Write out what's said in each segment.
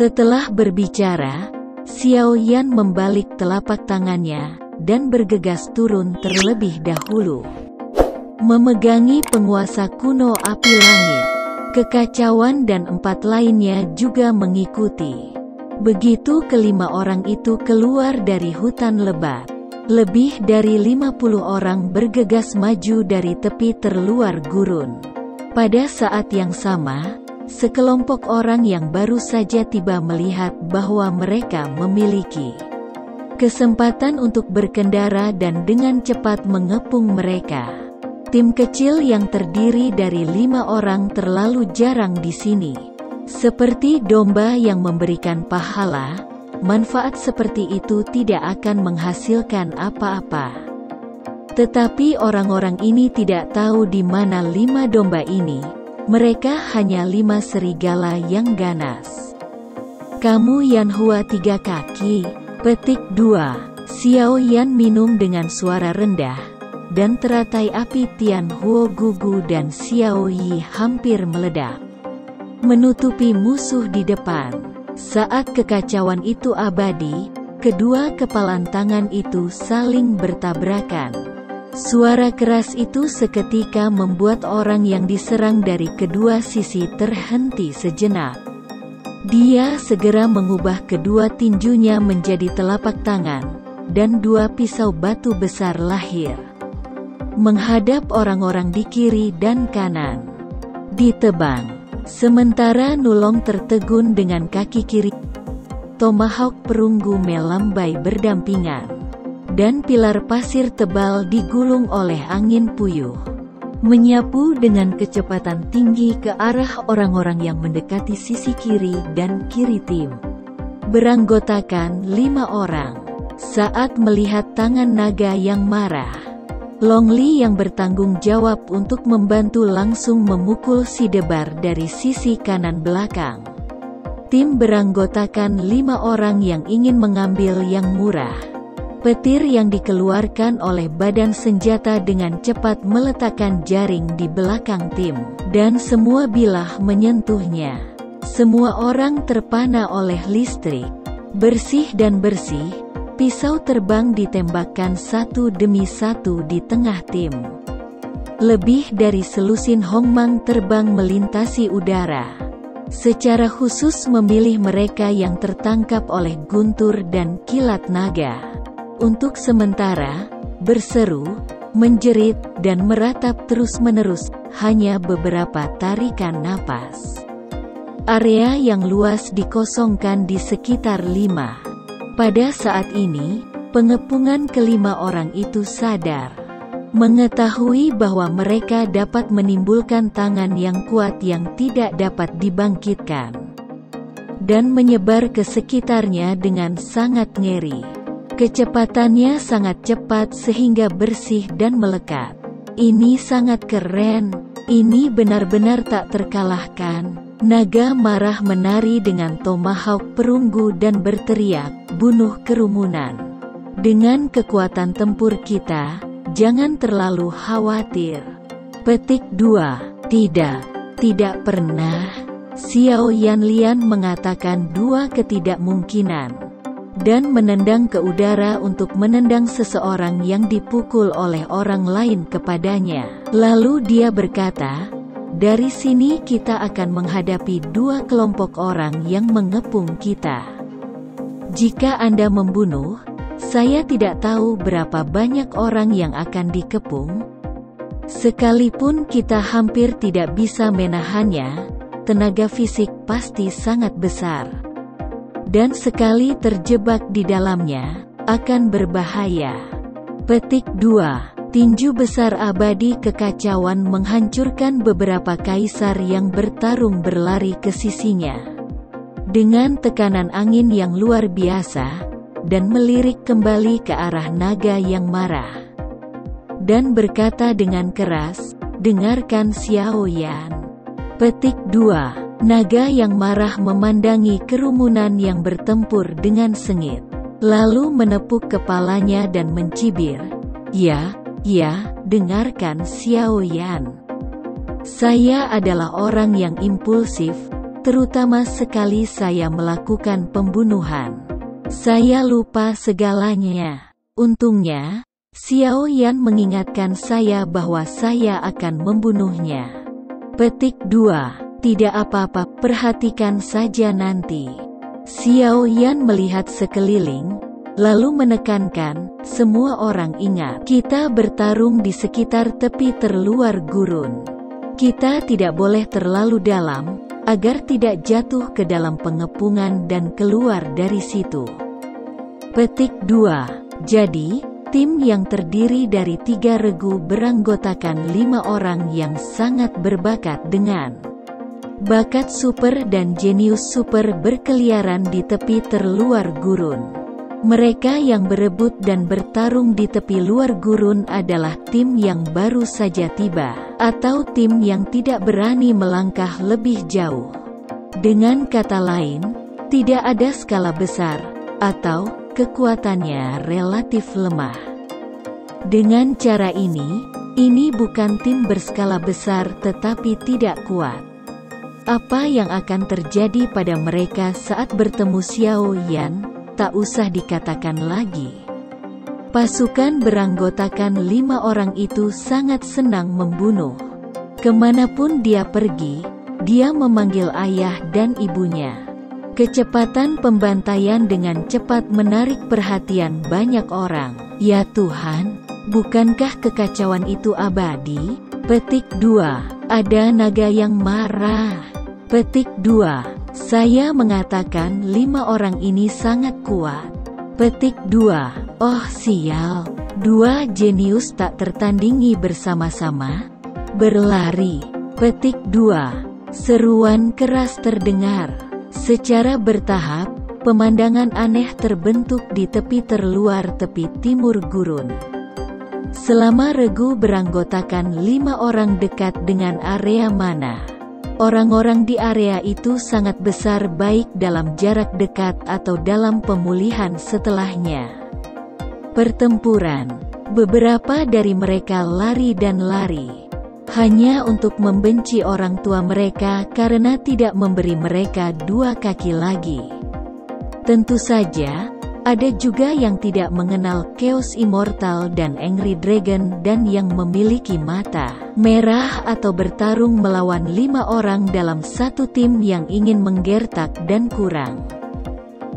Setelah berbicara, Xiao Yan membalik telapak tangannya, dan bergegas turun terlebih dahulu. Memegangi penguasa kuno api langit. Kekacauan dan 4 lainnya juga mengikuti. Begitu kelima orang itu keluar dari hutan lebat, lebih dari 50 orang bergegas maju dari tepi terluar gurun. Pada saat yang sama, sekelompok orang yang baru saja tiba melihat bahwa mereka memiliki kesempatan untuk berkendara dan dengan cepat mengepung mereka. Tim kecil yang terdiri dari 5 orang terlalu jarang di sini. Seperti domba yang memberikan pahala, manfaat seperti itu tidak akan menghasilkan apa-apa. Tetapi orang-orang ini tidak tahu di mana 5 domba ini. Mereka hanya 5 serigala yang ganas. Kamu Yanhua 3 kaki. Petik 2. Xiao Yan minum dengan suara rendah, dan teratai api Tian Huo gugu dan Xiao Yi hampir meledak, menutupi musuh di depan. Saat kekacauan itu abadi, kedua kepalan tangan itu saling bertabrakan. Suara keras itu seketika membuat orang yang diserang dari kedua sisi terhenti sejenak. Dia segera mengubah kedua tinjunya menjadi telapak tangan, dan 2 pisau batu besar lahir, menghadap orang-orang di kiri dan kanan. Ditebang. Sementara Nulong tertegun dengan kaki kiri, tomahawk perunggu melambai berdampingan, dan pilar pasir tebal digulung oleh angin puyuh, menyapu dengan kecepatan tinggi ke arah orang-orang yang mendekati sisi kiri dan kiri tim. Beranggotakan 5 orang. Saat melihat tangan naga yang marah, Long Li yang bertanggung jawab untuk membantu langsung memukul si debar dari sisi kanan belakang. Tim beranggotakan 5 orang yang ingin mengambil yang murah. Petir yang dikeluarkan oleh badan senjata dengan cepat meletakkan jaring di belakang tim, dan semua bilah menyentuhnya. Semua orang terpana oleh listrik. Bersih dan bersih, pisau terbang ditembakkan satu demi satu di tengah tim. Lebih dari selusin hongmang terbang melintasi udara, secara khusus memilih mereka yang tertangkap oleh guntur dan kilat naga. Untuk sementara, berseru, menjerit, dan meratap terus-menerus, hanya beberapa tarikan napas. Area yang luas dikosongkan di sekitar 5. Pada saat ini, pengepungan kelima orang itu sadar. Mengetahui bahwa mereka dapat menimbulkan tangan yang kuat yang tidak dapat dibangkitkan, dan menyebar ke sekitarnya dengan sangat ngeri. Kecepatannya sangat cepat sehingga bersih dan melekat. Ini sangat keren, ini benar-benar tak terkalahkan. Naga marah menari dengan tomahawk perunggu dan berteriak, bunuh kerumunan. Dengan kekuatan tempur kita, jangan terlalu khawatir. Petik 2. Tidak pernah. Xiao Yanlian mengatakan 2 ketidakmungkinan, dan menendang ke udara untuk menendang seseorang yang dipukul oleh orang lain kepadanya. Lalu dia berkata, dari sini kita akan menghadapi 2 kelompok orang yang mengepung kita. Jika Anda membunuh, saya tidak tahu berapa banyak orang yang akan dikepung. Sekalipun kita hampir tidak bisa menahannya, tenaga fisik pasti sangat besar. Dan sekali terjebak di dalamnya, akan berbahaya. Petik 2. Tinju besar abadi kekacauan menghancurkan beberapa kaisar yang bertarung berlari ke sisinya. Dengan tekanan angin yang luar biasa, dan melirik kembali ke arah naga yang marah. Dan berkata dengan keras, dengarkan Xiao Yan. Petik 2. Naga yang marah memandangi kerumunan yang bertempur dengan sengit, lalu menepuk kepalanya dan mencibir. Ya, dengarkan Xiao Yan. Saya adalah orang yang impulsif, Terutama sekali saya melakukan pembunuhan. Saya lupa segalanya. Untungnya, Xiao Yan mengingatkan saya bahwa saya akan membunuhnya. Petik 2. Tidak apa-apa, perhatikan saja nanti. Xiao Yan melihat sekeliling, lalu menekankan, semua orang ingat, kita bertarung di sekitar tepi terluar gurun. Kita tidak boleh terlalu dalam, agar tidak jatuh ke dalam pengepungan dan keluar dari situ. Petik 2. Jadi, tim yang terdiri dari 3 regu beranggotakan 5 orang yang sangat berbakat dengan bakat super dan jenius super berkeliaran di tepi terluar gurun. Mereka yang berebut dan bertarung di tepi luar gurun adalah tim yang baru saja tiba, atau tim yang tidak berani melangkah lebih jauh. Dengan kata lain, tidak ada skala besar, atau kekuatannya relatif lemah. Dengan cara ini bukan tim berskala besar tetapi tidak kuat. Apa yang akan terjadi pada mereka saat bertemu Xiao Yan? Tak usah dikatakan lagi. Pasukan beranggotakan 5 orang itu sangat senang membunuh. Kemanapun dia pergi, dia memanggil ayah dan ibunya. Kecepatan pembantaian dengan cepat menarik perhatian banyak orang. Ya Tuhan, bukankah kekacauan itu abadi? Petik 2. Ada naga yang marah. Petik 2. Saya mengatakan 5 orang ini sangat kuat. Petik 2. Oh sial, 2 jenius tak tertandingi bersama-sama berlari. Petik 2. Seruan keras terdengar. Secara bertahap, pemandangan aneh terbentuk di tepi terluar tepi timur gurun. Selama regu beranggotakan 5 orang dekat dengan area mana, orang-orang di area itu sangat besar baik dalam jarak dekat atau dalam pemulihan setelahnya. Pertempuran. Beberapa dari mereka lari dan lari. Hanya untuk membenci orang tua mereka karena tidak memberi mereka 2 kaki lagi. Tentu saja, ada juga yang tidak mengenal Chaos Immortal dan Angry Dragon dan yang memiliki mata merah atau bertarung melawan 5 orang dalam satu tim yang ingin menggertak dan kurang.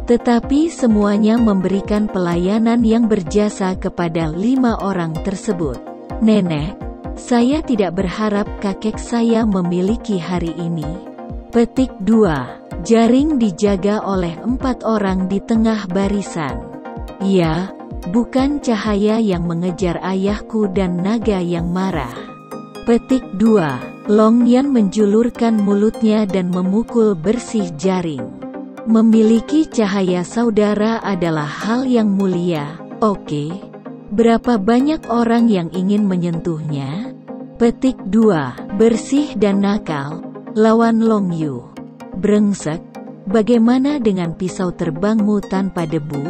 Tetapi semuanya memberikan pelayanan yang berjasa kepada 5 orang tersebut. Nenek, saya tidak berharap kakek saya memiliki hari ini. Petik 2. Jaring dijaga oleh 4 orang di tengah barisan. Ya, bukan cahaya yang mengejar ayahku dan naga yang marah. Petik 2. Long Yan menjulurkan mulutnya dan memukul bersih jaring. Memiliki cahaya saudara adalah hal yang mulia, oke? Berapa banyak orang yang ingin menyentuhnya? Petik 2. Bersih dan nakal, lawan Long Yu. Brengsek, bagaimana dengan pisau terbangmu tanpa debu?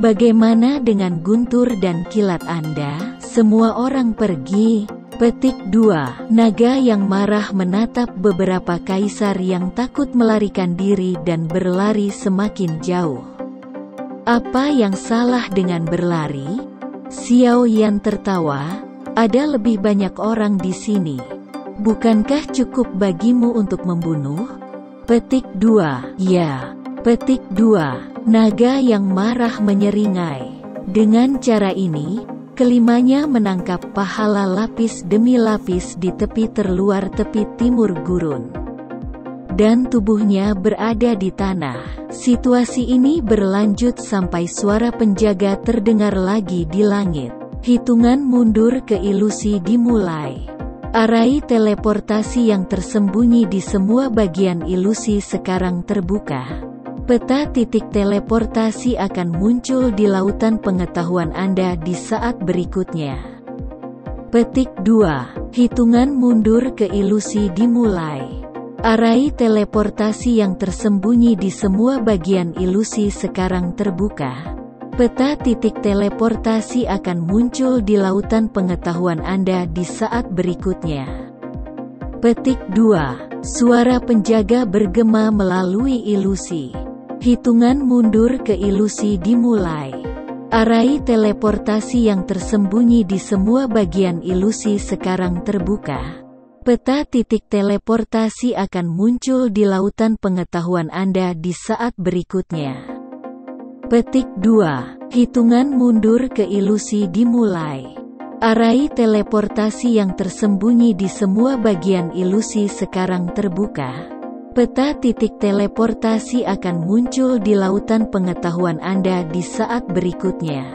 Bagaimana dengan guntur dan kilat Anda? Semua orang pergi. Petik 2. Naga yang marah menatap beberapa kaisar yang takut melarikan diri dan berlari semakin jauh. Apa yang salah dengan berlari? Xiao Yan tertawa. Ada lebih banyak orang di sini. Bukankah cukup bagimu untuk membunuh? Petik 2. Ya. Petik 2. Naga yang marah menyeringai. Dengan cara ini, kelimanya menangkap pahala lapis demi lapis di tepi terluar tepi timur gurun. Dan tubuhnya berada di tanah. Situasi ini berlanjut sampai suara penjaga terdengar lagi di langit. Hitungan mundur ke ilusi dimulai. Arai teleportasi yang tersembunyi di semua bagian ilusi sekarang terbuka. Peta titik teleportasi akan muncul di lautan pengetahuan Anda di saat berikutnya. Petik 2. Hitungan mundur ke ilusi dimulai. Arai teleportasi yang tersembunyi di semua bagian ilusi sekarang terbuka. Peta titik teleportasi akan muncul di lautan pengetahuan Anda di saat berikutnya. Petik 2. Suara penjaga bergema melalui ilusi. Hitungan mundur ke ilusi dimulai. Arai teleportasi yang tersembunyi di semua bagian ilusi sekarang terbuka. Peta titik teleportasi akan muncul di lautan pengetahuan Anda di saat berikutnya. Petik 2. Hitungan mundur ke ilusi dimulai. Arai teleportasi yang tersembunyi di semua bagian ilusi sekarang terbuka. Peta titik teleportasi akan muncul di lautan pengetahuan Anda di saat berikutnya.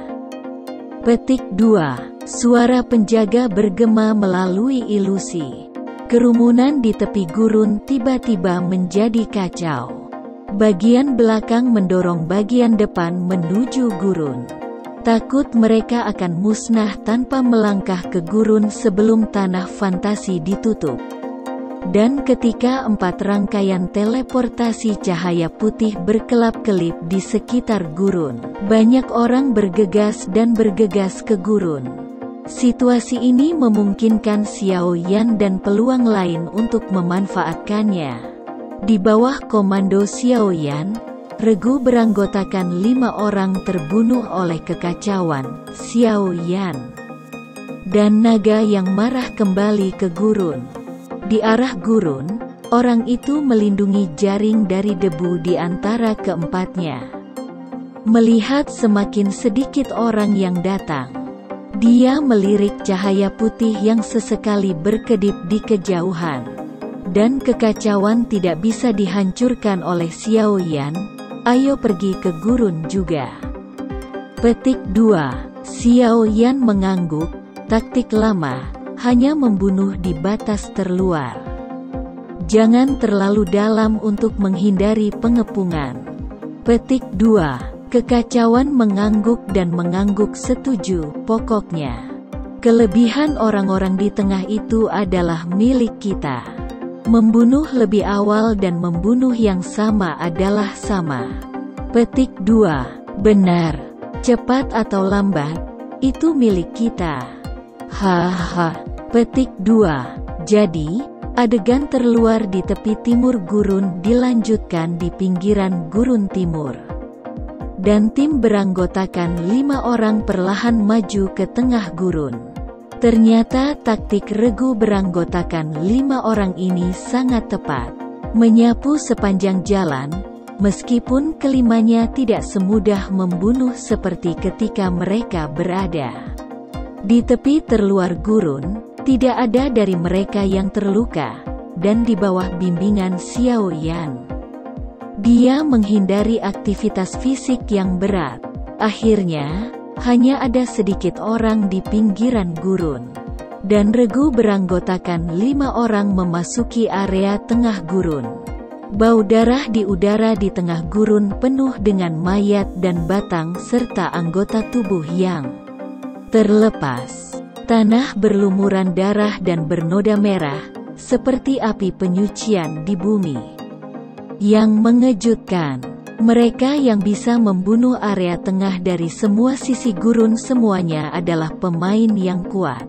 Petik 2. Suara penjaga bergema melalui ilusi. Kerumunan di tepi gurun tiba-tiba menjadi kacau. Bagian belakang mendorong bagian depan menuju gurun. Takut mereka akan musnah tanpa melangkah ke gurun sebelum tanah fantasi ditutup. Dan ketika 4 rangkaian teleportasi cahaya putih berkelap-kelip di sekitar gurun, banyak orang bergegas ke gurun. Situasi ini memungkinkan Xiao Yan dan peluang lain untuk memanfaatkannya. Di bawah komando Xiao Yan, regu beranggotakan 5 orang terbunuh oleh kekacauan Xiao Yan dan naga yang marah kembali ke gurun. Di arah gurun, orang itu melindungi jaring dari debu di antara keempatnya. Melihat semakin sedikit orang yang datang, dia melirik cahaya putih yang sesekali berkedip di kejauhan. Dan kekacauan tidak bisa dihancurkan oleh Xiao Yan. Ayo pergi ke gurun juga. Petik 2. Xiao Yan mengangguk. Taktik lama, hanya membunuh di batas terluar. Jangan terlalu dalam untuk menghindari pengepungan. Petik 2. Kekacauan mengangguk dan mengangguk setuju. Pokoknya, kelebihan orang-orang di tengah itu adalah milik kita. Membunuh lebih awal dan membunuh yang sama adalah sama. Petik 2. Benar. Cepat atau lambat, itu milik kita. Haha. Petik 2. Jadi, adegan terluar di tepi timur gurun dilanjutkan di pinggiran gurun timur. Dan tim beranggotakan 5 orang perlahan maju ke tengah gurun. Ternyata taktik regu beranggotakan 5 orang ini sangat tepat. Menyapu sepanjang jalan, meskipun kelimanya tidak semudah membunuh seperti ketika mereka berada di tepi terluar gurun, tidak ada dari mereka yang terluka, dan di bawah bimbingan Xiao Yan, dia menghindari aktivitas fisik yang berat. Akhirnya, hanya ada sedikit orang di pinggiran gurun. Dan regu beranggotakan 5 orang memasuki area tengah gurun. Bau darah di udara di tengah gurun penuh dengan mayat dan batang serta anggota tubuh yang terlepas. Tanah berlumuran darah dan bernoda merah, seperti api penyucian di bumi. Yang mengejutkan, mereka yang bisa membunuh area tengah dari semua sisi gurun semuanya adalah pemain yang kuat.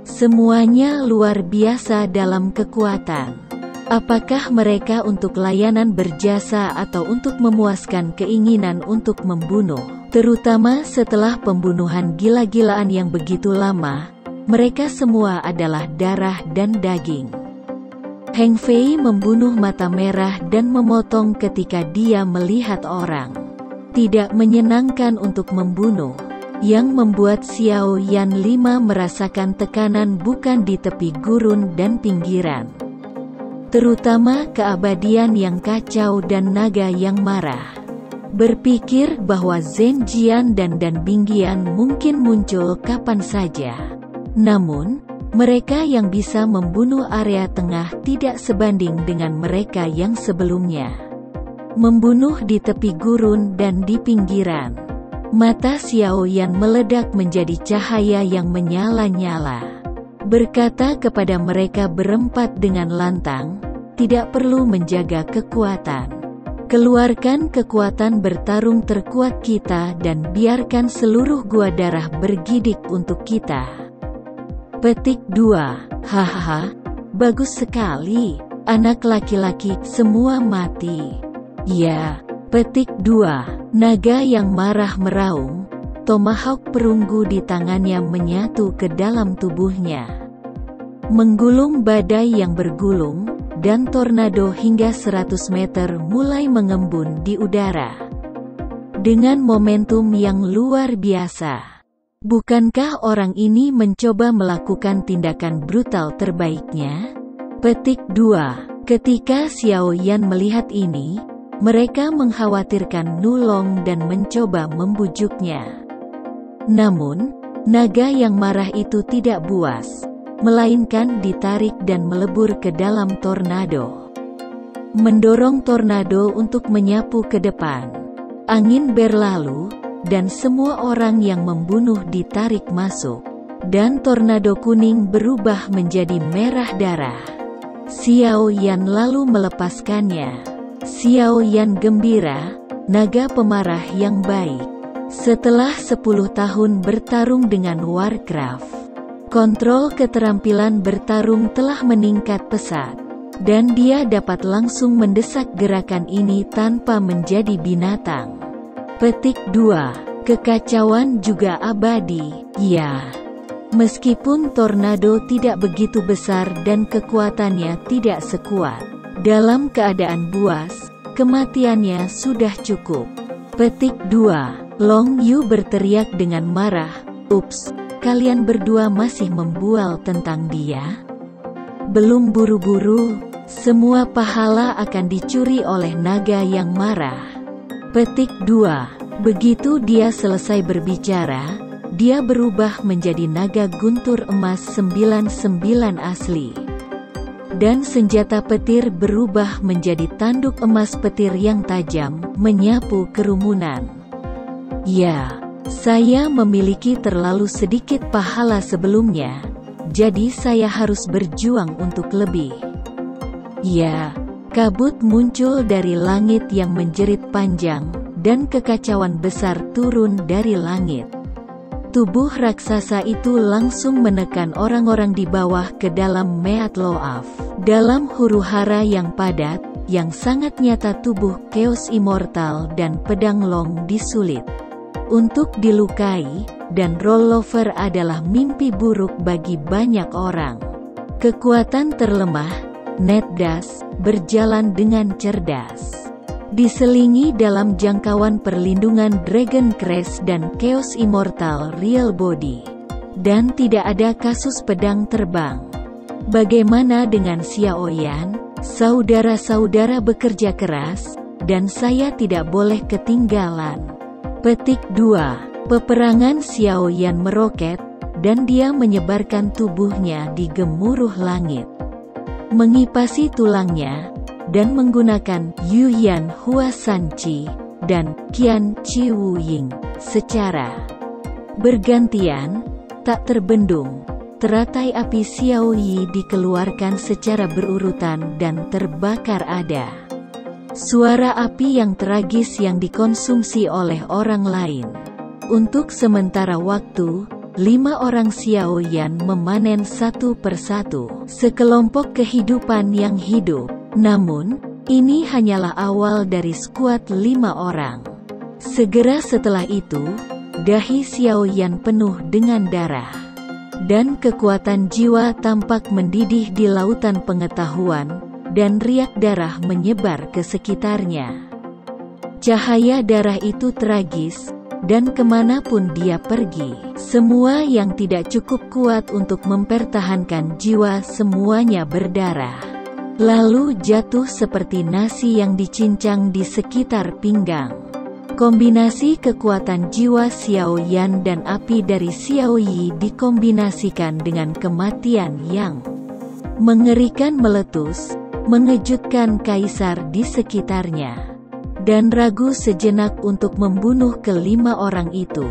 Semuanya luar biasa dalam kekuatan. Apakah mereka untuk layanan berjasa atau untuk memuaskan keinginan untuk membunuh? Terutama setelah pembunuhan gila-gilaan yang begitu lama, mereka semua adalah darah dan daging. Heng Fei membunuh mata merah dan memotong ketika dia melihat orang. Tidak menyenangkan untuk membunuh, yang membuat Xiao Yan 5 merasakan tekanan bukan di tepi gurun dan pinggiran. Terutama keabadian yang kacau dan naga yang marah. Berpikir bahwa Zhen Jian dan Dan Bingqian mungkin muncul kapan saja. Namun, mereka yang bisa membunuh area tengah tidak sebanding dengan mereka yang sebelumnya. Membunuh di tepi gurun dan di pinggiran. Mata Xiao Yan meledak menjadi cahaya yang menyala-nyala. Berkata kepada mereka berempat dengan lantang, tidak perlu menjaga kekuatan. Keluarkan kekuatan bertarung terkuat kita dan biarkan seluruh gua darah bergidik untuk kita. Petik 2. Hahaha, bagus sekali. anak laki-laki, semua mati. Ya. Petik 2. Naga yang marah meraung, tomahawk perunggu di tangannya menyatu ke dalam tubuhnya. Menggulung badai yang bergulung, dan tornado hingga 100 meter mulai mengembun di udara. Dengan momentum yang luar biasa. Bukankah orang ini mencoba melakukan tindakan brutal terbaiknya? Petik 2. Ketika Xiao Yan melihat ini, mereka mengkhawatirkan Nulong dan mencoba membujuknya. Namun, naga yang marah itu tidak buas, melainkan ditarik dan melebur ke dalam tornado. Mendorong tornado untuk menyapu ke depan. Angin berlalu, dan semua orang yang membunuh ditarik masuk. Dan tornado kuning berubah menjadi merah darah. Xiao Yan lalu melepaskannya. Xiao Yan gembira, naga pemarah yang baik. Setelah 10 tahun bertarung dengan Warcraft, kontrol keterampilan bertarung telah meningkat pesat, dan dia dapat langsung mendesak gerakan ini tanpa menjadi binatang. Petik 2. Kekacauan juga abadi, ya. Meskipun tornado tidak begitu besar dan kekuatannya tidak sekuat, dalam keadaan buas, kematiannya sudah cukup. Petik 2. Long Yu berteriak dengan marah, "Ups, kalian berdua masih membual tentang dia? Belum buru-buru, semua pahala akan dicuri oleh naga yang marah." Petik 2. Begitu dia selesai berbicara, dia berubah menjadi naga guntur emas 99 asli. Dan senjata petir berubah menjadi tanduk emas petir yang tajam, menyapu kerumunan. Ya, saya memiliki terlalu sedikit pahala sebelumnya, jadi saya harus berjuang untuk lebih. Ya, kabut muncul dari langit yang menjerit panjang, dan kekacauan besar turun dari langit. Tubuh raksasa itu langsung menekan orang-orang di bawah ke dalam Meat Loaf. Dalam huru-hara yang padat, yang sangat nyata tubuh Chaos Immortal dan pedang Long disulit untuk dilukai, dan rollover adalah mimpi buruk bagi banyak orang. Kekuatan terlemah, Netdas, berjalan dengan cerdas. Diselingi dalam jangkauan perlindungan Dragon Crest dan Chaos Immortal Real Body. Dan tidak ada kasus pedang terbang. Bagaimana dengan Xiao Yan? Saudara-saudara bekerja keras, dan saya tidak boleh ketinggalan. Petik 2. Peperangan Xiao Yan meroket, dan dia menyebarkan tubuhnya di gemuruh langit. Mengipasi tulangnya, dan menggunakan Yuyan Hua Sanchi dan Qian Chi Wu Ying secara bergantian, tak terbendung. Teratai api Xiao Yi dikeluarkan secara berurutan dan terbakar. Ada suara api yang tragis yang dikonsumsi oleh orang lain. Untuk sementara waktu, 5 orang Xiao Yan memanen satu persatu sekelompok kehidupan yang hidup. Namun, ini hanyalah awal dari skuad 5 orang. Segera setelah itu, dahi Xiao Yan penuh dengan darah. Dan kekuatan jiwa tampak mendidih di lautan pengetahuan, dan riak darah menyebar ke sekitarnya. Cahaya darah itu tragis, dan kemanapun dia pergi, semua yang tidak cukup kuat untuk mempertahankan jiwa semuanya berdarah. Lalu jatuh seperti nasi yang dicincang di sekitar pinggang. Kombinasi kekuatan jiwa Xiao Yan dan api dari Xiao Yi dikombinasikan dengan kematian yang mengerikan meletus, mengejutkan kaisar di sekitarnya. Dan ragu sejenak untuk membunuh ke-5 orang itu.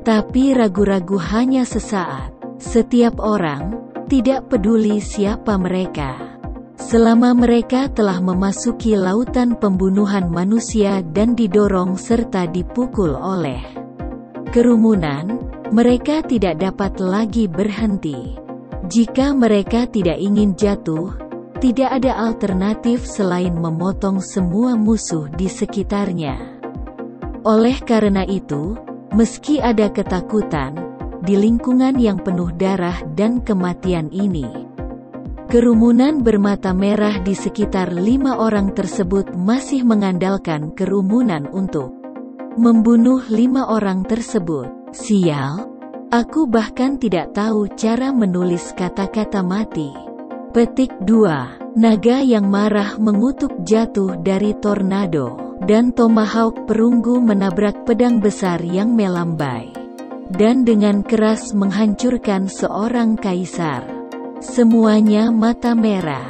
Tapi ragu-ragu hanya sesaat. Setiap orang, tidak peduli siapa mereka. Selama mereka telah memasuki lautan pembunuhan manusia dan didorong serta dipukul oleh kerumunan, mereka tidak dapat lagi berhenti. Jika mereka tidak ingin jatuh, Tidak ada alternatif selain memotong semua musuh di sekitarnya. Oleh karena itu, meski ada ketakutan, di lingkungan yang penuh darah dan kematian ini, kerumunan bermata merah di sekitar 5 orang tersebut masih mengandalkan kerumunan untuk membunuh 5 orang tersebut. Sial, aku bahkan tidak tahu cara menulis kata-kata mati. Petik 2. Naga yang marah mengutuk jatuh dari tornado, dan tomahawk perunggu menabrak pedang besar yang melambai, dan dengan keras menghancurkan seorang kaisar. Semuanya mata merah.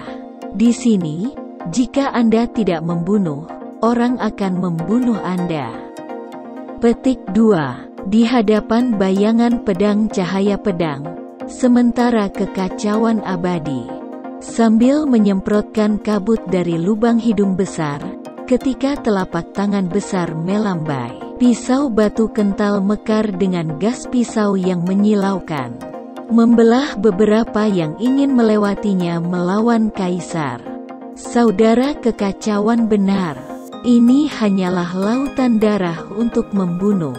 Di sini, jika Anda tidak membunuh, orang akan membunuh Anda. Petik 2. Di hadapan bayangan pedang cahaya pedang, sementara kekacauan abadi, sambil menyemprotkan kabut dari lubang hidung besar, ketika telapak tangan besar melambai, pisau batu kental mekar dengan gas pisau yang menyilaukan, membelah beberapa yang ingin melewatinya melawan kaisar. Saudara, kekacauan benar. Ini hanyalah lautan darah untuk membunuh.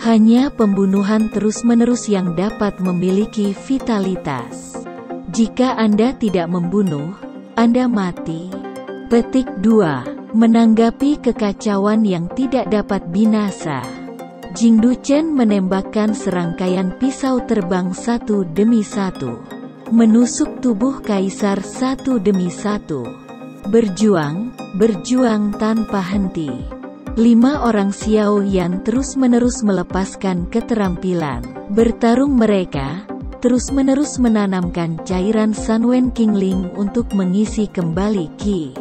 Hanya pembunuhan terus-menerus yang dapat memiliki vitalitas. Jika Anda tidak membunuh, Anda mati. Petik 2. Menanggapi kekacauan yang tidak dapat binasa, Jingdu Chen menembakkan serangkaian pisau terbang satu demi satu, menusuk tubuh kaisar satu demi satu. Berjuang, berjuang tanpa henti. 5 orang Xiao Yan terus-menerus melepaskan keterampilan bertarung mereka, terus-menerus menanamkan cairan Sanwen Qingling untuk mengisi kembali Qi.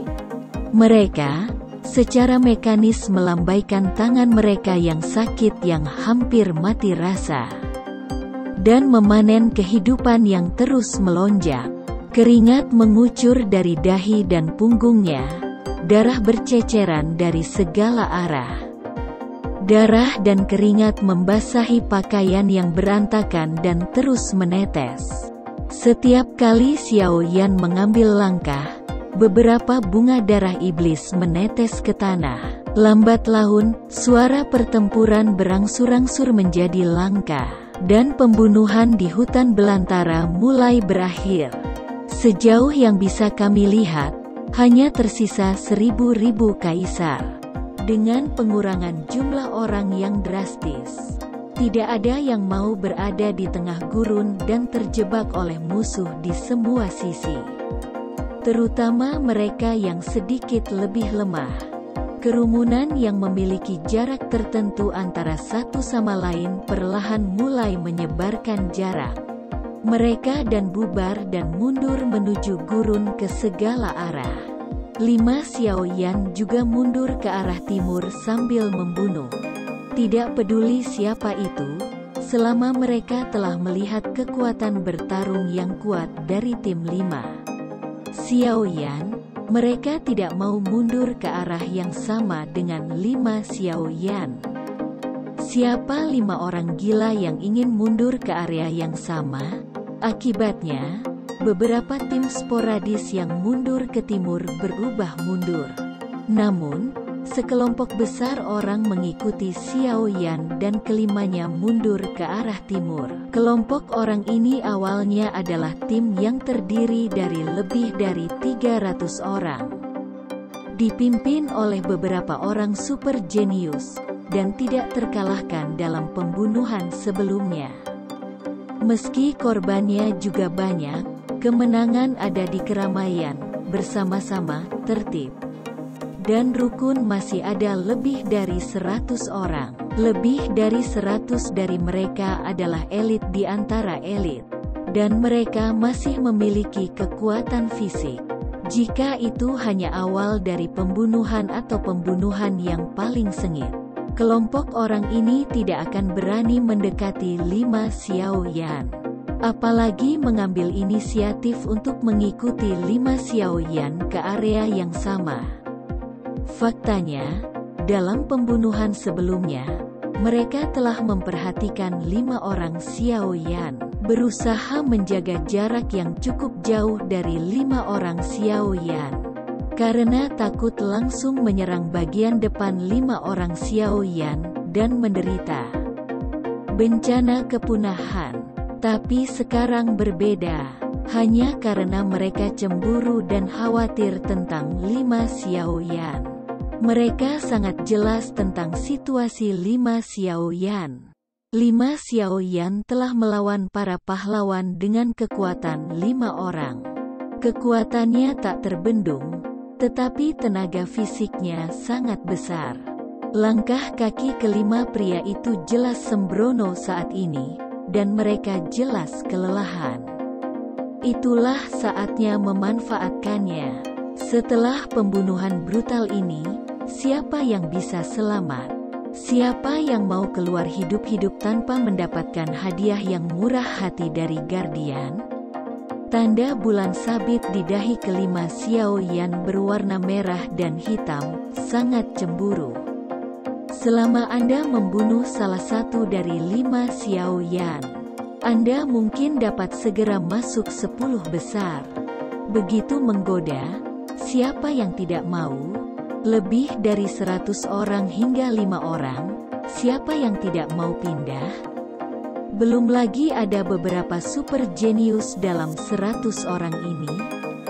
Mereka, secara mekanis melambaikan tangan mereka yang sakit yang hampir mati rasa, dan memanen kehidupan yang terus melonjak. Keringat mengucur dari dahi dan punggungnya, darah berceceran dari segala arah. Darah dan keringat membasahi pakaian yang berantakan dan terus menetes. Setiap kali Xiao Yan mengambil langkah, beberapa bunga darah iblis menetes ke tanah. Lambat laun, suara pertempuran berangsur-angsur menjadi langka, dan pembunuhan di hutan belantara mulai berakhir. Sejauh yang bisa kami lihat, hanya tersisa 1000 kaisar. Dengan pengurangan jumlah orang yang drastis, tidak ada yang mau berada di tengah gurun dan terjebak oleh musuh di semua sisi, terutama mereka yang sedikit lebih lemah. Kerumunan yang memiliki jarak tertentu antara satu sama lain perlahan mulai menyebarkan jarak. Mereka dan bubar dan mundur menuju gurun ke segala arah. 5 Xiao Yan juga mundur ke arah timur sambil membunuh. Tidak peduli siapa itu, selama mereka telah melihat kekuatan bertarung yang kuat dari tim 5 Xiao Yan, mereka tidak mau mundur ke arah yang sama dengan 5 Xiao Yan. Siapa 5 orang gila yang ingin mundur ke area yang sama? Akibatnya, beberapa tim sporadis yang mundur ke timur berubah mundur. Namun, sekelompok besar orang mengikuti Xiao Yan dan kelimanya mundur ke arah timur. Kelompok orang ini awalnya adalah tim yang terdiri dari lebih dari 300 orang. Dipimpin oleh beberapa orang super jenius, dan tidak terkalahkan dalam pembunuhan sebelumnya. Meski korbannya juga banyak, kemenangan ada di keramaian, bersama-sama, tertib, dan rukun masih ada lebih dari 100 orang. Lebih dari 100 dari mereka adalah elit di antara elit, dan mereka masih memiliki kekuatan fisik. Jika itu hanya awal dari pembunuhan atau pembunuhan yang paling sengit, kelompok orang ini tidak akan berani mendekati 5 Xiao Yan, apalagi mengambil inisiatif untuk mengikuti 5 Xiao Yan ke area yang sama. Faktanya, dalam pembunuhan sebelumnya, mereka telah memperhatikan 5 orang Xiaoyan, berusaha menjaga jarak yang cukup jauh dari 5 orang Xiaoyan, karena takut langsung menyerang bagian depan 5 orang Xiaoyan, dan menderita bencana kepunahan. Tapi sekarang berbeda, hanya karena mereka cemburu dan khawatir tentang 5 Xiaoyan. Mereka sangat jelas tentang situasi 5 Xiaoyan. 5 Xiaoyan telah melawan para pahlawan dengan kekuatan 5 orang. Kekuatannya tak terbendung, tetapi tenaga fisiknya sangat besar. Langkah kaki kelima pria itu jelas sembrono saat ini, dan mereka jelas kelelahan. Itulah saatnya memanfaatkannya. Setelah pembunuhan brutal ini, siapa yang bisa selamat? Siapa yang mau keluar hidup-hidup tanpa mendapatkan hadiah yang murah hati dari Guardian? Tanda bulan sabit di dahi kelima Xiaoyan berwarna merah dan hitam, sangat cemburu. Selama Anda membunuh salah satu dari 5 Xiaoyan, Anda mungkin dapat segera masuk 10 besar. Begitu menggoda, siapa yang tidak mau? Lebih dari 100 orang hingga 5 orang, siapa yang tidak mau pindah? Belum lagi ada beberapa super jenius dalam 100 orang ini.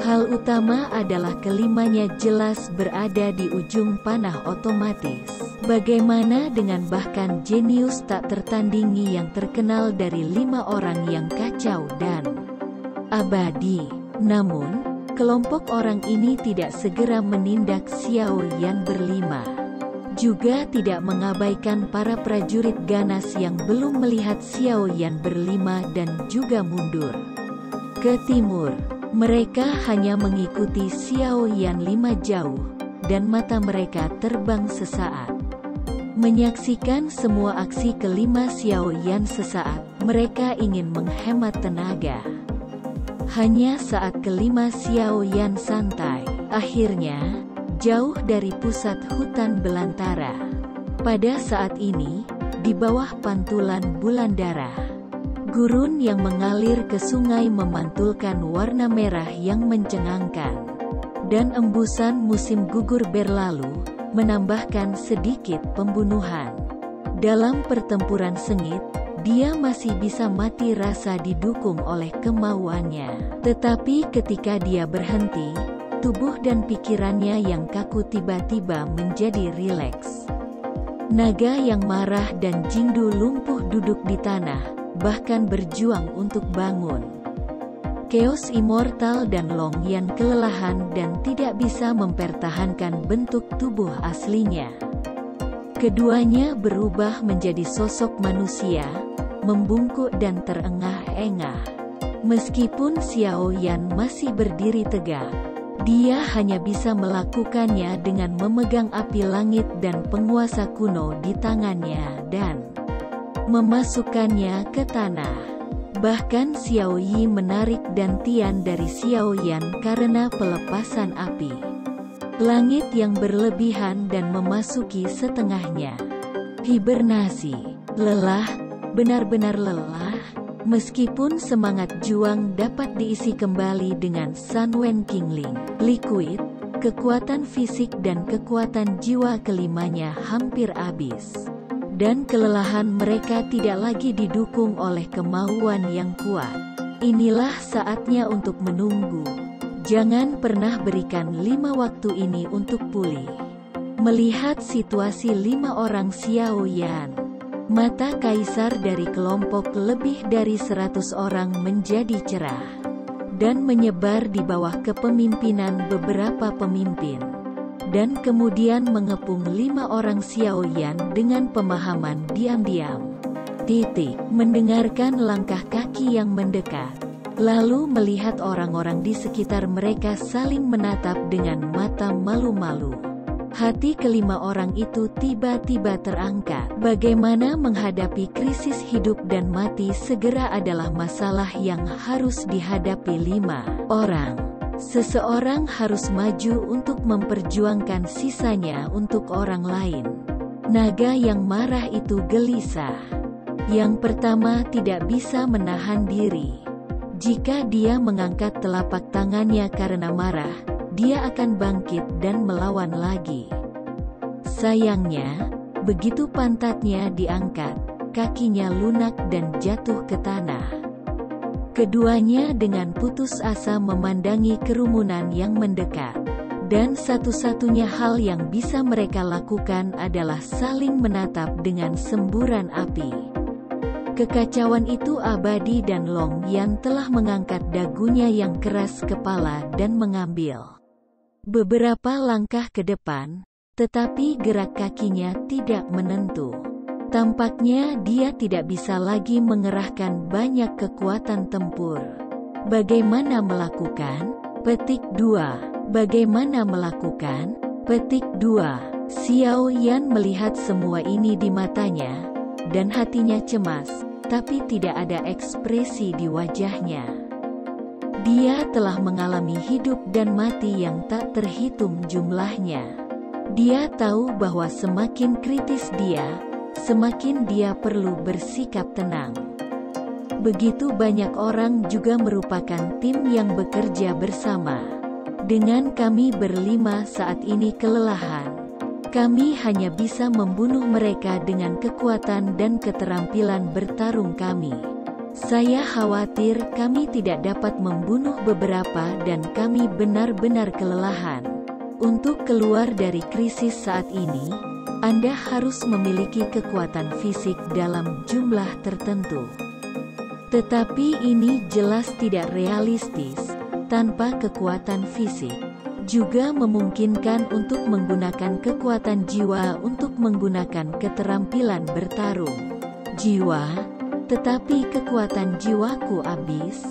Hal utama adalah kelimanya jelas berada di ujung panah otomatis. Bagaimana dengan bahkan jenius tak tertandingi yang terkenal dari 5 orang yang kacau dan abadi? Namun, kelompok orang ini tidak segera menindak Xiaoyan berlima. Juga tidak mengabaikan para prajurit ganas yang belum melihat Xiaoyan berlima dan juga mundur ke timur. Mereka hanya mengikuti Xiaoyan 5 jauh, dan mata mereka terbang sesaat. Menyaksikan semua aksi kelima Xiaoyan sesaat, mereka ingin menghemat tenaga. Hanya saat kelima Xiaoyan santai, akhirnya, jauh dari pusat hutan belantara. Pada saat ini, di bawah pantulan bulan darah, gurun yang mengalir ke sungai memantulkan warna merah yang mencengangkan. Dan embusan musim gugur berlalu, menambahkan sedikit pembunuhan. Dalam pertempuran sengit, dia masih bisa mati rasa didukung oleh kemauannya. Tetapi ketika dia berhenti, tubuh dan pikirannya yang kaku tiba-tiba menjadi rileks. Naga yang marah dan Jingdu lumpuh duduk di tanah, bahkan berjuang untuk bangun. Chaos Immortal dan Long Yan kelelahan dan tidak bisa mempertahankan bentuk tubuh aslinya. Keduanya berubah menjadi sosok manusia, membungkuk dan terengah-engah. Meskipun Xiaoyan masih berdiri tegak, dia hanya bisa melakukannya dengan memegang api langit dan penguasa kuno di tangannya dan memasukkannya ke tanah. Bahkan Xiao Yi menarik dantian dari Xiaoyan karena pelepasan api langit yang berlebihan dan memasuki setengahnya. Hibernasi, lelah, benar-benar lelah. Meskipun semangat juang dapat diisi kembali dengan Sunwen Kingling, Liquid, kekuatan fisik dan kekuatan jiwa kelimanya hampir habis. Dan kelelahan mereka tidak lagi didukung oleh kemauan yang kuat. Inilah saatnya untuk menunggu. Jangan pernah berikan 5 waktu ini untuk pulih. Melihat situasi 5 orang Xiaoyan, mata kaisar dari kelompok lebih dari 100 orang menjadi cerah, dan menyebar di bawah kepemimpinan beberapa pemimpin. Dan kemudian mengepung 5 orang Xiaoyan dengan pemahaman diam-diam. Mendengarkan langkah kaki yang mendekat. Lalu melihat orang-orang di sekitar mereka saling menatap dengan mata malu-malu. Hati kelima orang itu tiba-tiba terangkat. Bagaimana menghadapi krisis hidup dan mati segera adalah masalah yang harus dihadapi 5 orang. Seseorang harus maju untuk memperjuangkan sisanya untuk orang lain. Naga yang marah itu gelisah. Yang pertama, tidak bisa menahan diri. Jika dia mengangkat telapak tangannya karena marah, dia akan bangkit dan melawan lagi. Sayangnya, begitu pantatnya diangkat, kakinya lunak dan jatuh ke tanah. Keduanya dengan putus asa memandangi kerumunan yang mendekat. Dan satu-satunya hal yang bisa mereka lakukan adalah saling menatap dengan semburan api. Kekacauan itu abadi dan Long Yan telah mengangkat dagunya yang keras kepala dan mengambil beberapa langkah ke depan, tetapi gerak kakinya tidak menentu. Tampaknya dia tidak bisa lagi mengerahkan banyak kekuatan tempur. Bagaimana melakukan? Petik 2. Bagaimana melakukan? Petik 2. Xiao Yan melihat semua ini di matanya, dan hatinya cemas, tapi tidak ada ekspresi di wajahnya. Dia telah mengalami hidup dan mati yang tak terhitung jumlahnya. Dia tahu bahwa semakin kritis dia, semakin dia perlu bersikap tenang. Begitu banyak orang juga merupakan tim yang bekerja bersama. Dengan kami berlima saat ini kelelahan, kami hanya bisa membunuh mereka dengan kekuatan dan keterampilan bertarung kami. Saya khawatir kami tidak dapat membunuh beberapa dan kami benar-benar kelelahan. Untuk keluar dari krisis saat ini, Anda harus memiliki kekuatan fisik dalam jumlah tertentu. Tetapi ini jelas tidak realistis. Tanpa kekuatan fisik, juga memungkinkan untuk menggunakan kekuatan jiwa untuk menggunakan keterampilan bertarung. Jiwa, tetapi kekuatan jiwaku habis.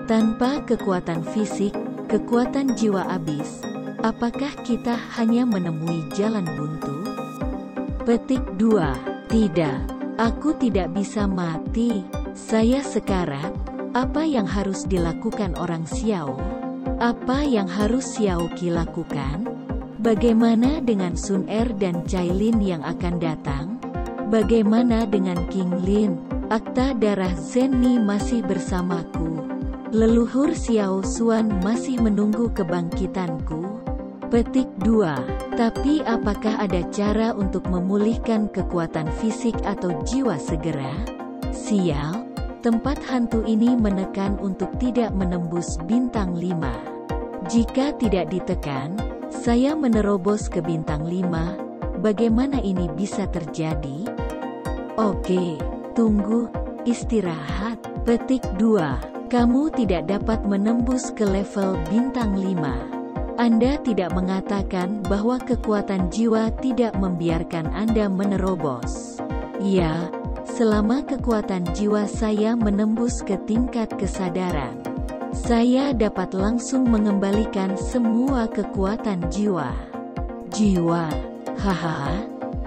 Tanpa kekuatan fisik, kekuatan jiwa habis. Apakah kita hanya menemui jalan buntu? Petik 2. Tidak. Aku tidak bisa mati. Saya sekarat. Apa yang harus dilakukan orang Xiao? Apa yang harus Xiao Qi lakukan? Bagaimana dengan Sun Er dan Cai Lin yang akan datang? Bagaimana dengan King Lin? Akta darah Zenni masih bersamaku. Leluhur Xiao Xuan masih menunggu kebangkitanku. Petik 2. Tapi apakah ada cara untuk memulihkan kekuatan fisik atau jiwa segera? Sial, tempat hantu ini menekan untuk tidak menembus bintang 5. Jika tidak ditekan, saya menerobos ke bintang 5. Bagaimana ini bisa terjadi? Oke, tunggu, istirahat. Petik 2. Kamu tidak dapat menembus ke level bintang 5. Anda tidak mengatakan bahwa kekuatan jiwa tidak membiarkan Anda menerobos. Ya, selama kekuatan jiwa saya menembus ke tingkat kesadaran, saya dapat langsung mengembalikan semua kekuatan jiwa. Jiwa, hahaha,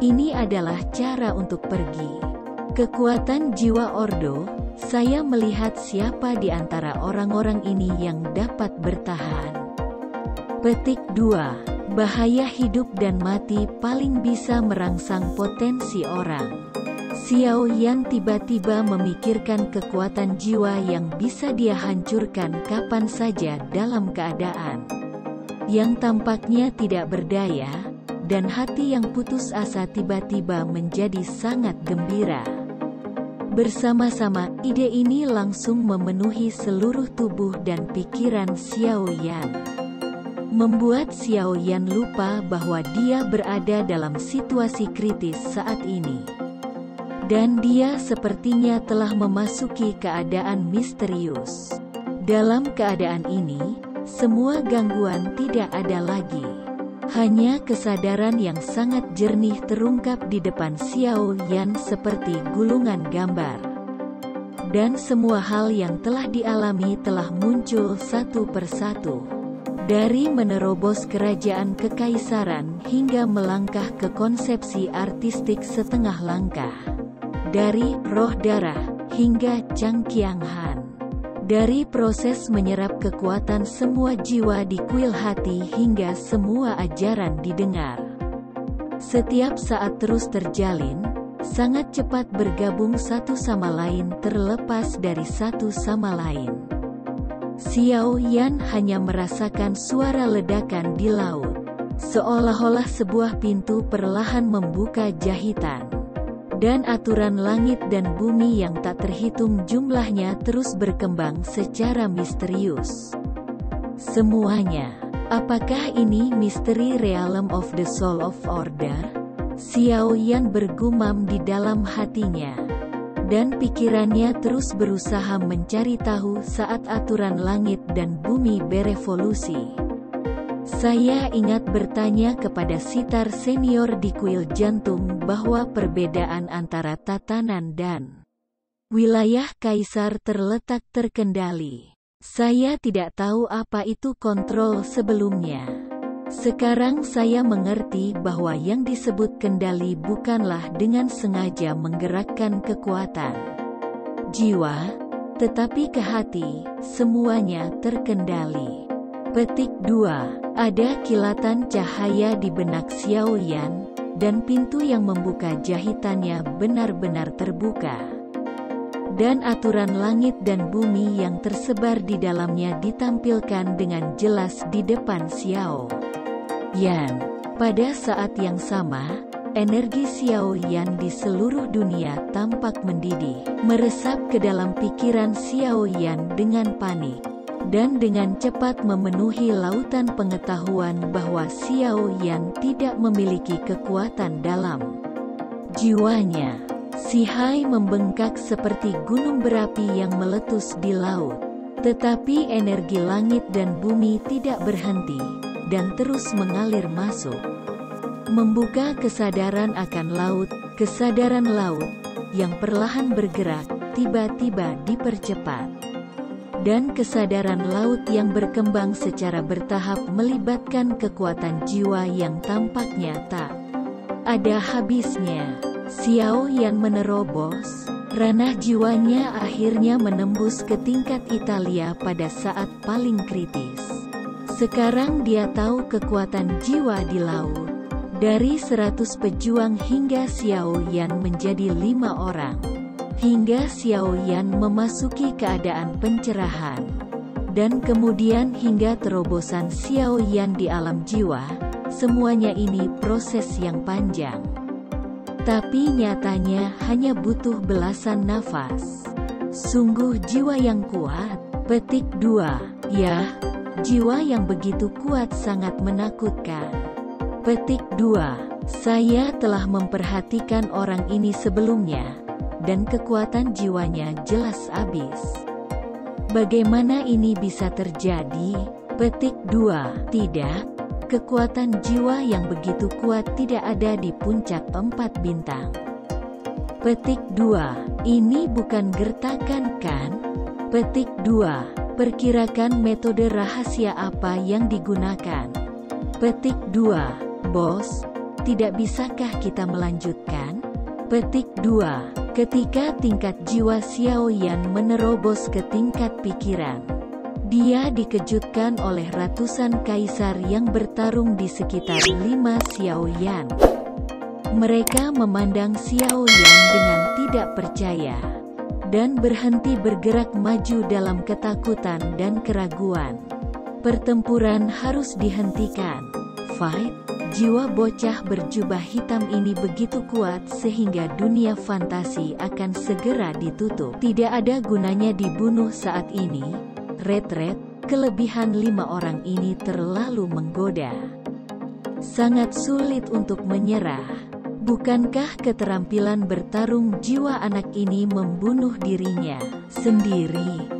ini adalah cara untuk pergi. Kekuatan jiwa Ordo, saya melihat siapa di antara orang-orang ini yang dapat bertahan. Petik 2. Bahaya hidup dan mati paling bisa merangsang potensi orang. Xiao Yan tiba-tiba memikirkan kekuatan jiwa yang bisa dia hancurkan kapan saja dalam keadaan yang tampaknya tidak berdaya, dan hati yang putus asa tiba-tiba menjadi sangat gembira. Bersama-sama, ide ini langsung memenuhi seluruh tubuh dan pikiran Xiao Yan, membuat Xiao Yan lupa bahwa dia berada dalam situasi kritis saat ini. Dan dia sepertinya telah memasuki keadaan misterius. Dalam keadaan ini, semua gangguan tidak ada lagi. Hanya kesadaran yang sangat jernih terungkap di depan Xiao Yan seperti gulungan gambar. Dan semua hal yang telah dialami telah muncul satu persatu. Dari menerobos kerajaan kekaisaran hingga melangkah ke konsepsi artistik setengah langkah. Dari roh darah hingga Changqiang Han. Dari proses menyerap kekuatan semua jiwa di kuil hati hingga semua ajaran didengar. Setiap saat terus terjalin, sangat cepat bergabung satu sama lain terlepas dari satu sama lain. Xiao Yan hanya merasakan suara ledakan di laut. Seolah-olah sebuah pintu perlahan membuka jahitan. Dan aturan langit dan bumi yang tak terhitung jumlahnya terus berkembang secara misterius. Semuanya, apakah ini misteri Realm of the Soul of Order? Xiao Yan bergumam di dalam hatinya. Dan pikirannya terus berusaha mencari tahu saat aturan langit dan bumi berevolusi. Saya ingat bertanya kepada sitar senior di kuil jantung bahwa perbedaan antara tatanan dan wilayah kaisar terletak terkendali. Saya tidak tahu apa itu kontrol sebelumnya. Sekarang saya mengerti bahwa yang disebut kendali bukanlah dengan sengaja menggerakkan kekuatan jiwa, tetapi ke hati, semuanya terkendali. Petik 2. Ada kilatan cahaya di benak Xiao Yan, dan pintu yang membuka jahitannya benar-benar terbuka. Dan aturan langit dan bumi yang tersebar di dalamnya ditampilkan dengan jelas di depan Xiao Yan. Pada saat yang sama, energi Xiao Yan di seluruh dunia tampak mendidih, meresap ke dalam pikiran Xiao Yan dengan panik. Dan dengan cepat memenuhi lautan pengetahuan bahwa Xiao Yan tidak memiliki kekuatan dalam jiwanya. Si Hai membengkak seperti gunung berapi yang meletus di laut. Tetapi energi langit dan bumi tidak berhenti, dan terus mengalir masuk. Membuka kesadaran akan laut, kesadaran laut, yang perlahan bergerak, tiba-tiba dipercepat. Dan kesadaran laut yang berkembang secara bertahap melibatkan kekuatan jiwa yang tampaknya tak ada habisnya. Xiao Yan menerobos, ranah jiwanya akhirnya menembus ke tingkat Italia pada saat paling kritis. Sekarang dia tahu kekuatan jiwa di laut. Dari 100 pejuang hingga Xiao Yan menjadi 5 orang. Hingga Xiao Yan memasuki keadaan pencerahan. Dan kemudian hingga terobosan Xiao Yan di alam jiwa, semuanya ini proses yang panjang. Tapi nyatanya hanya butuh belasan nafas. Sungguh jiwa yang kuat. Petik 2. Ya, jiwa yang begitu kuat sangat menakutkan. Petik 2. Saya telah memperhatikan orang ini sebelumnya. Dan kekuatan jiwanya jelas habis. Bagaimana ini bisa terjadi? Petik 2. Tidak, kekuatan jiwa yang begitu kuat tidak ada di puncak 4 bintang. Petik 2. Ini bukan gertakan kan? Petik 2. Perkirakan metode rahasia apa yang digunakan? Petik 2. Bos, tidak bisakah kita melanjutkan? Petik 2. Ketika tingkat jiwa Xiao Yan menerobos ke tingkat pikiran, dia dikejutkan oleh ratusan kaisar yang bertarung di sekitar 5 Xiao Yan. Mereka memandang Xiao Yan dengan tidak percaya, dan berhenti bergerak maju dalam ketakutan dan keraguan. Pertempuran harus dihentikan. Fight. Jiwa bocah berjubah hitam ini begitu kuat sehingga dunia fantasi akan segera ditutup. Tidak ada gunanya dibunuh saat ini. Retret, kelebihan 5 orang ini terlalu menggoda. Sangat sulit untuk menyerah. Bukankah keterampilan bertarung jiwa anak ini membunuh dirinya sendiri?